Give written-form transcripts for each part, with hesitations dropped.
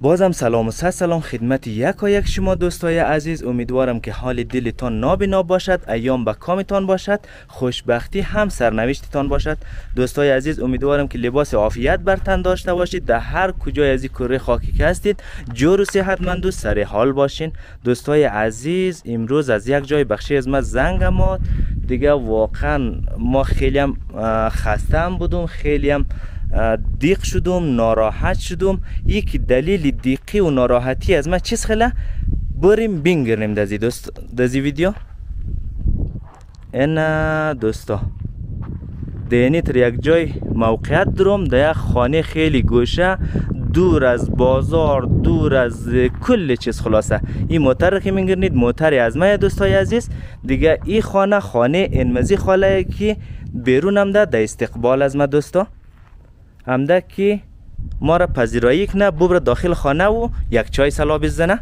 بازم سلام و سلام خدمت یک شما دوستای عزیز. امیدوارم که حال دلتان نابینا باشد، ایام به کامتان باشد، خوشبختی هم سرنوشتتان باشد. دوستای عزیز امیدوارم که لباس عافیت بر تن داشته باشید، در هر کجای از این کره خاکی که هستید جور و صحتمند و سر حال باشین. دوستای عزیز امروز از یک جای بخشی از ما زنگ آمد دیگه. واقعا ما خیلی هم خسته هم بودم، خیلی هم دیق شدم، ناراحت شدم. یک دلیل دیقی و ناراحتی از ما چیز خیلی بریم بینگریم دازی ویدیو. این دوستا دینیتر یک جای موقعیت دارم، در یک خانه خیلی گوشه، دور از بازار، دور از کل چیز. خلاصه این موتر که میگرنید موتر از ما دوستای عزیز دیگه. این خانه انمزی خاله که بیرون هم ده استقبال از ما دوستا، همده که ما را پذیرایی کنه ببره داخل خانه و یک چای سلا بزنه.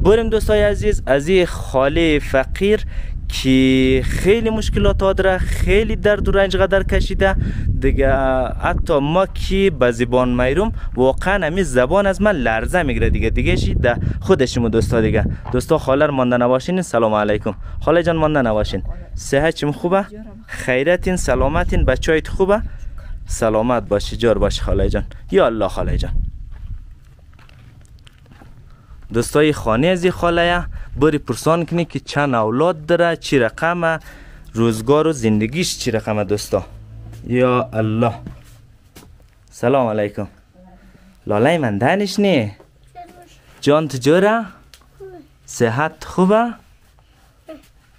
بریم دوستای عزیز از این خاله فقیر که خیلی مشکلات داره، خیلی درد و رنج قدر کشیده دیگه. حتی ما که به زبان میروم واقعا همین زبان از من لرزه میگیره دیگه شی ده خودشمو دوستا دیگه. دوستا خاله رو مانده نباشین. سلام علیکم خاله جان، مانده نباشین. صحت چم خوبه؟ خیرتین، سلامتین، بچه‌هایت خوبه؟ سلامت باشی، جور باشی خاله جان. یا الله خاله جان. دوستای خانه از این خاله بری پرسان کنی که چند اولاد داره، چی رقمه، روزگار و زندگیش چی رقمه دوستا. یا الله. سلام علیکم. لاله من دانش نی جان تجوره؟ صحت خوبه؟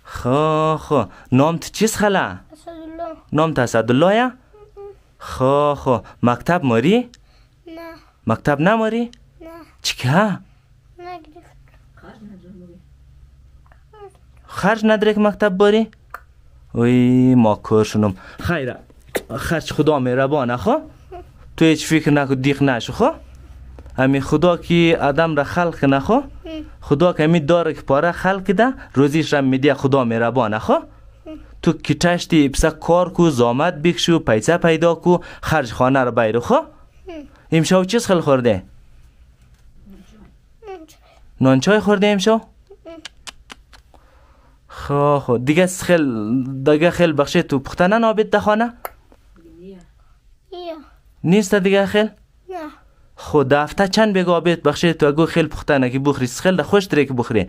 خو نام تو چیست خاله؟ نام تو اسدالله یا؟ خو مکتب ماری؟ نه. مکتب نماری؟ نه. چیکه؟ خرج نداره که مکتب باری؟ وی ما کور شنم. خیره خرج خدا مهربانه خو. تو هیچ فکر نکن دیق نشو خو. همین خدا که آدم را خلق نخو، خدا که همین داره که پاره خلق ده روزیش را میده، خدا مهربانه خو. تو که تشتی پسا کار کو، زامت بکشو، پیسه پیدا کو، خرج خانه رو بیرو خو. امشو چیز خیلی خورده؟ نانچای خورده امشو؟ خو دیگه خیل بخشه تو پختنه نابید ده خانه؟ نیست دیگه خیل؟ نه. خو دفته چند بگه آبید بخشه تو اگه خیل پختنه که بخوری خیل ده خوش داره که بخوری؟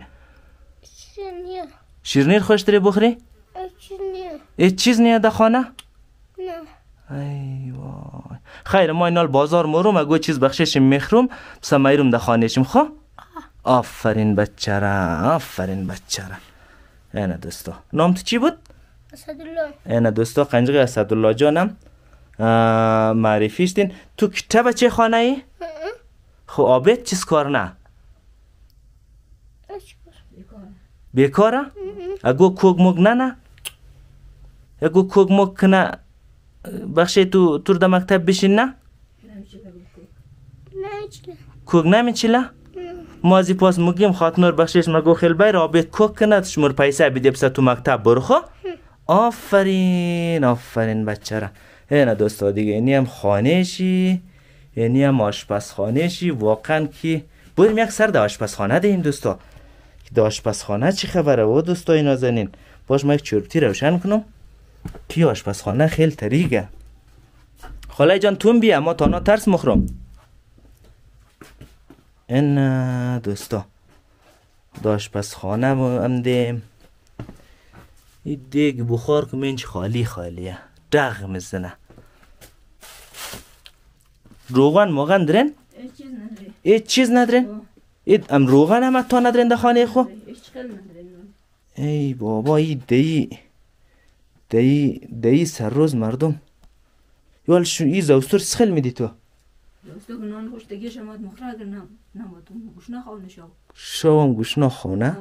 شیرنیر. شیرنیر خوش داره بخوری؟ ایچ چیز نیه ده خانه؟ نه. ای وای. خیر ما اینال بازار مروم اگه چیز بخشش میخروم بسا میروم ده خانه شم. خو؟ آفرین بچه را، آفرین بچه را. اینه دوستا نام تو چی بود؟ اسدالله. اینه دوستا قنجقی اسدالله جانم معرفیشتین. تو کتاب چه خانه ای؟ خو آبید چیز کار نه؟ بیکاره؟ اگو کوگ موگ نه؟ اگو کوگ موگ کنه بخشه تو تور ده مکتب بشین نه؟ کوگ نمیچیله؟ ما ازی پاس مگیم خاطنور بخشش مگو خیل بیر آبید کوگ کنه شمور پیسه بیده بسا تو مکتب برو خو. آفرین آفرین بچه را. اینه دوستا دیگه اینی هم خانه شی، اینی هم آشپزخانه شی. واقعا که بریم یک سر ده آشپزخانه دهیم دوستا. ده آشپزخانه چی خبره و دوستای نازنین؟ باش ما یک چربتی روشن کنم که آشپزخانه خیلی طریقه. خاله جان تون بیا ما تانا ترس مخرم. این دوستا ده آشپزخانه هم دیم. این دیگ بخار که منچ خالیه داغ میزنه. روغن موغن درن؟ ایچ چیز ندارن؟ اید ام روغن هم تا ندارن ده خانه خو؟ ای بابا ای سر روز مردم یوال شو ای زوستور سخل میدی تو؟ زوستور نان خوش دگی شماد مخرا اگر نماتون گوشنا خونه شوام گوشنا خونه؟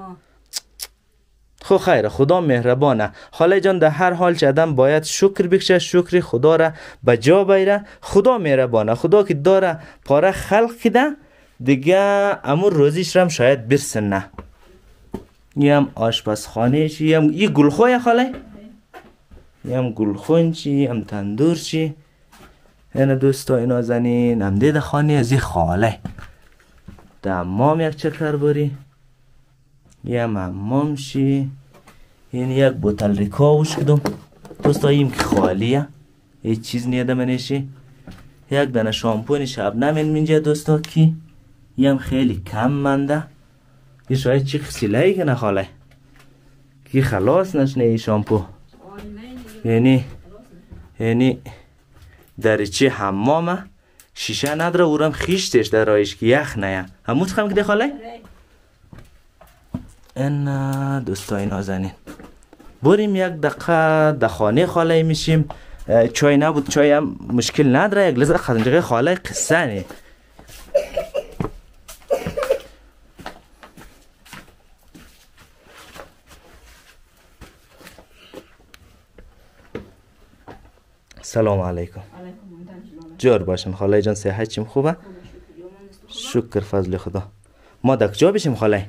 خو خیره خدا مهربانه. خاله جان در هر حال چه آدم باید شکر بکشه، شکر خدا را به جا بیاره. خدا مهربانه، خدا که داره پاره خلق کده دیگه امور روزیش رم شاید برسن نه. یه هم آشپزخانه چی، یه هم یه گلخوه خاله، یه هم گلخون چی، یه هم تندور چی. اینه دوستا اینا زنین هم دیده خانه از این خاله در حمام یک چکر بری، یه حمام شی. این یک بوتل ریکاوش کدوم دوستا، ایم که خالیه، هیچ چیز نیده منشی. یک دانه شامپونی شبنم این منجه دوستا کی یم خیلی کم منده. یه شاید چی خسیلهی که نخاله کی خلاص نشنه ای شامپو. یعنی دریچه حمامه شیشه نداره، اورم خیشتش در رایش که یخ نه همون خم که ده خاله. این دوستای نازنین بریم یک دقیقه در خانه خاله میشیم. چای نبود، چای هم مشکل نداره، یک لحظه خانجه خاله قصه نی. سلام علیکم. جور باشم خاله جان، صحت چیم خوبه؟ شکر فضل خدا. ما دک جا بشیم خاله؟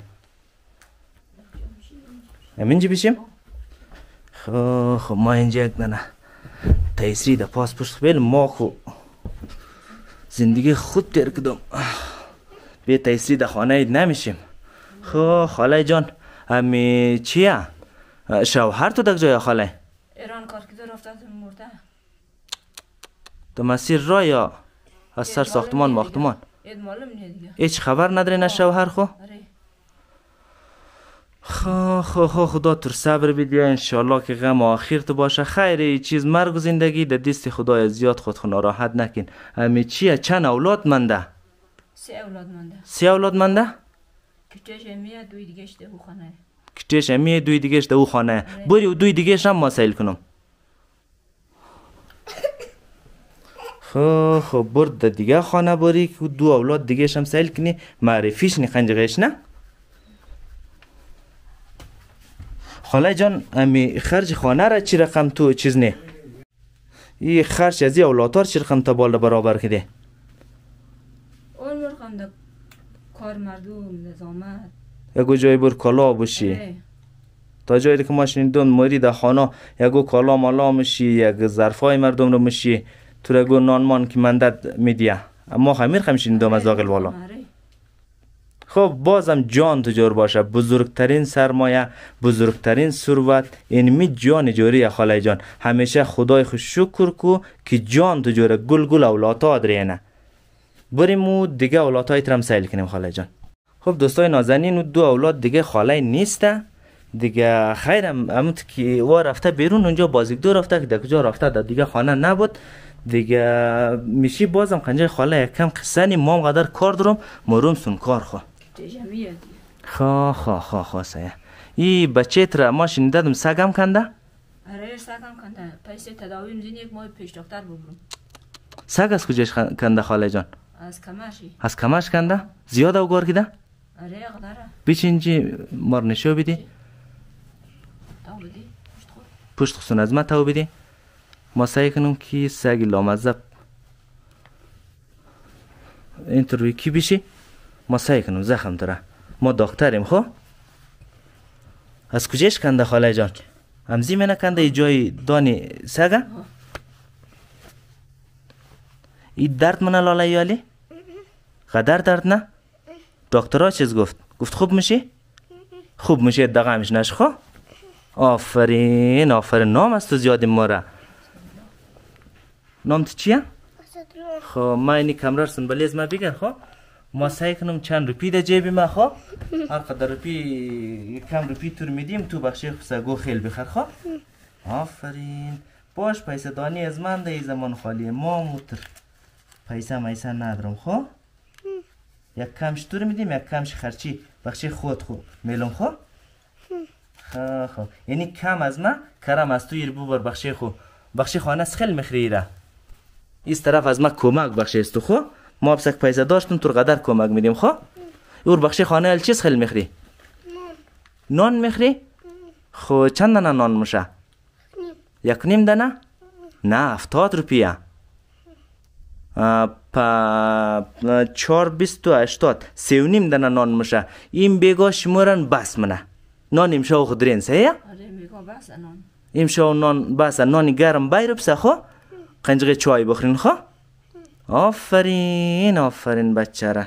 امینجا بشیم؟ خب ما اینجا یک دنه تیسری در پاسپورت بیل ما خو زندگی خود تیر کدم به تیسری در خانه نمیشیم. خب خاله جان امی چیه؟ شوهر تو دک جای خاله؟ ایران کار که در افتاد مرده. تو مسیر را یا از سر ساختمان ماختمان؟ اید معلوم نیه دیگه. هیچ خبر نداری نه شوهر خو؟ خو خدا تر صبر بیدیا انشالله که غم آخر تو باشه. خیر چیز مرگ و زندگی در دست خدای زیاد خود ناراحت نکن. امی چیه چند اولاد منده؟ 3 اولاد منده. 3 اولاد منده؟ کتش امیه دوی دیگهش ده او خانه. کتش امیه دوی دیگهش ده او خانه. بری و دوی دیگهش هم ما سیل کنم. خب برد دیگه خانه بری که 2 اولاد دیگهش هم سیل کنی معرفیش نی خنجغش نه؟ خاله جان امی خرج خانه را چی رقم تو چیز نه؟ ای خرج از ای اولادار چی رقم تا بالا برابر کده؟ اون رقم ده کار مردم نظامت یکو جای بر کالا بشی. تا جایی که ما شنیدم مری در خانه یکو کالا مالا میشی، یک ظرفای مردم رو میشی، تو رگو نان مان که مندد میدیه. اما خمیر شنیدم از داخل بالا. خب بازم جان تجار باشه، بزرگترین سرمایه، بزرگترین ثروت اینمی جان جوری خاله جان. همیشه خدای خود شکر کو که جان تجاره گل گل اولاتا درینه. بریم و دیگه اولادای ترم سیل کنیم خاله جان. خب دوستای نازنین و 2 اولاد دیگه خاله نیسته دیگه. خیرم امت که وا رفته بیرون اونجا بازیگدو رفته که کجا رفته در دیگه خانه نبود دیگه. میشی بازم خنجه خاله یکم قصه مام قدر کار دارم مروم سون کار خو. خو سایه ای بچه تر ما شنیدم سگم کنده؟ اره سگم کنده. پیسه تداوی مزین 1 ماه پیش دکتر ببرم. سگ از کجاش کنده خاله جان؟ از کماشی. از کماش کنده؟ زیاد اوگار کده؟ اره قدره. بیچینجی مرنشو بیدی؟ تاو بدی پشت خسون از ما تاو بیدی؟ ما سعی کنم که سگی لامذب اینطوری کی بشی؟ ما سعی کنم زخم داره. ما دکتریم خو؟ از کجاش کنده خاله جان؟ همزی منه کنده ای جای دانی سگه؟ ای درد منه لاله یالی؟ قدر درد نه؟ دکترها چیز گفت؟ گفت خوب میشی؟ خوب میشی دقیقش نش خو؟ آفرین نام است تو زیادی ماره. نام تو چیه؟ خب ما اینی کمرار سنبالیز ما بگن خب ما سعی کنم چند روپی در جیبی ما خب هر قدر روپی کم روپی تور میدیم تو بخشی سگو خیل بخر خب. آفرین باش پیسه دانی از من در زمان خالی ما موتر پیسه میسه ندارم خب. یک کمش تور میدیم یک کمش خرچی بخشی خود میلم خب. خب یعنی کم از ما کرم از تو یربو بر بخشی خو بخشی خانه خیل مخریره ایست طرف از ما کمک بخشی است خو. ما بسک پیسه داشتم تو قدر کمک میدیم خو. اور بخشی خانه ال چیز خیل مخری؟ نان مخری؟ خو چند دانه نان میشه؟ 1.5 دانه؟ نه 70 روپیه. 4 20 و 80 3.5 دانه نان میشه. این بگاه شمورن بس منه. نان امشو خودرین سه؟ آره میگم بس نان. امشو نان بس نانی گرم بایر بسه خو. قنجق چای بخورین خو. آفرین بچه را.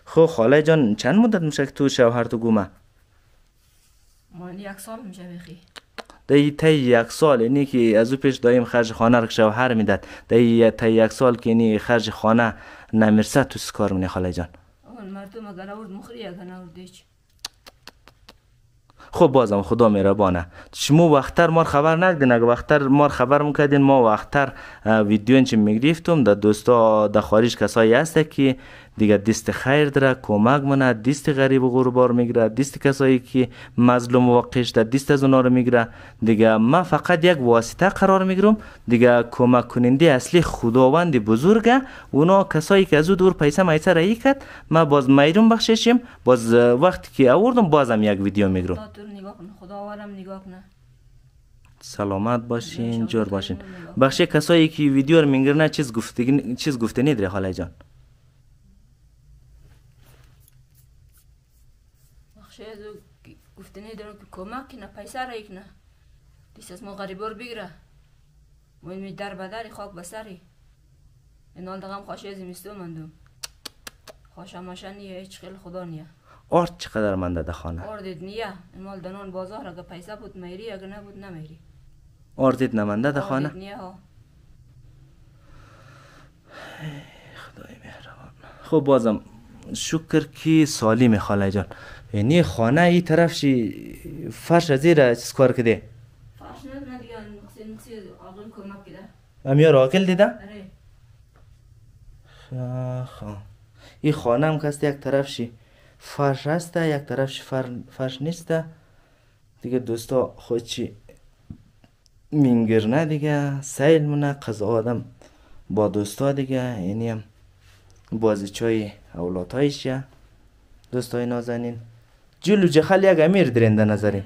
خب خاله جان چند مدت میشه که تو شوهر تو گومه؟ مال 1 سال میشه بخی. دی تا 1 سال اینی که از او پیش دایم خرج خانه را شوهر میداد. دی تا 1 سال که اینی خرج خانه نمیرسه تو کار منی خاله جان. اون مردم اگر آورد مخری اگر نورد هیچ. خب بازم خدا مهربانه. شما وقتر ما خبر نکردین. اگه وقتر ما خبر میکردین ما وقتر ویدیو انچه میگرفتم. در دوستا در خارج کسایی هسته که دیگه دست خیر داره، کمک منه، دست غریب و غربار میگیره، دست کسایی که مظلوم و وقش در دست از اونا رو میگیره. دیگه من فقط یک واسطه قرار میگیرم. دیگه کمک کننده اصلی خداوند بزرگه. اونا کسایی که از او دور پیسه میسه رایی کرد ما باز میرم بخششیم. باز وقتی که آوردم بازم یک ویدیو میگیرم. نگاه کن خداوندم نگاه کنه. سلامت باشین، جور باشین. بخشی کسایی که ویدیو رو میگیرن چیز گفتنی داره خاله جان؟ بخشی از گفتنی داره که کمک کنه، پیسه رایی کنه، دیست از ما غریبا رو بگیره. مهم در بدری خاک بسری. این حال دقم خوشی از زمستون مندم. خوش همشه نیه، هیچ خیل خدا نیه. آرد چقدر منده ده خانه؟ آردید نیه. این مال دنان بازار اگه پیسه بود میری اگه نبود نمیری. آردید نمنده ده خانه؟ آردید نیه ها. خدای مهربان. خب بازم شکر که سالم خاله جان. یعنی خانه ای طرف شی فرش از زیر چیز کار کده؟ فرش نه دیگه نقصی آقل کمک کده. امیار آقل دیده؟ اره. این خانه هم کسته یک طرف شی فرش هسته، یک طرف شی فرش نیسته. دیگه دوستا خود چی مینگرنه دیگه سیل منه قضا آدم با دوستا دیگه. یعنی هم بازی چای اولادهایش یا دوستای نازنین جلو جخل یک امیر درنده نظرین.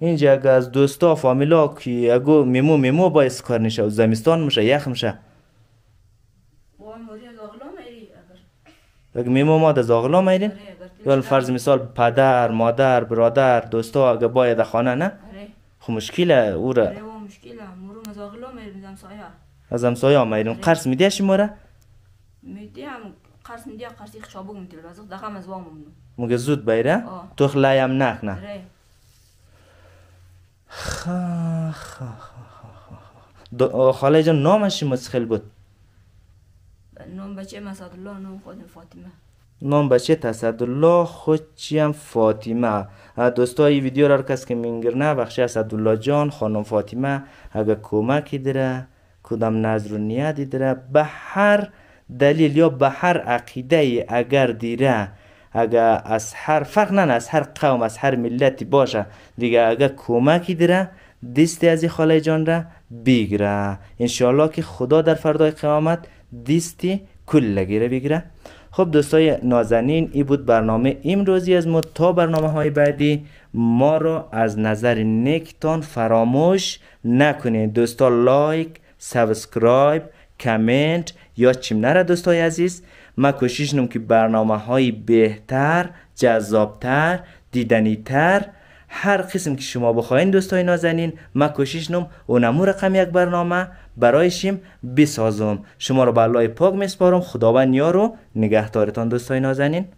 اینجا اگه از دوستا فامیلا که اگو میمو باید کار نشه و زمستان میشه یخ میشه. اگه میمو ما در زاغلا میرین یا فرض مثال پدر، مادر، برادر، دوستا اگه باید خانه نه خب مشکله او را از همسایه میرین. قرص میده شما میدیم قرص میدیم قرصی خشابو میتیل از دقم از وام مونو مگه زود بیره تو خلایم نه خاله جان نامش مسخل بود؟ نام بچه اسدالله، نام خودم فاطمه. نام بچه اسدالله خودشیم فاطمه. دوستای ویدیو را کس که میگیرنه بخش اسدالله جان خانم فاطمه اگه کمکی داره کدام نظر و نیتی داره به هر دلیل یا به هر عقیده اگر دیره اگر از هر فرق نه از هر قوم از هر ملتی باشه دیگه اگر کمکی داره دستی از خاله جان را بگیره انشالله که خدا در فردای قیامت دستی کلگی را بگیره. خب دوستای نازنین این بود برنامه امروزی از ما. تا برنامه های بعدی ما رو از نظر نیکتان فراموش نکنید دوستا. لایک، سابسکرایب، کامنت یا چیم نره دوستای عزیز. ما کوشش نم که برنامه های بهتر، جذابتر، دیدنیتر هر قسم که شما بخواین دوستای نازنین ما کوشش نم اونمو رقم یک برنامه برایشیم بسازم. شما رو به الله پاک میسپارم. خداوند یار و نگهدارتان دوستای نازنین.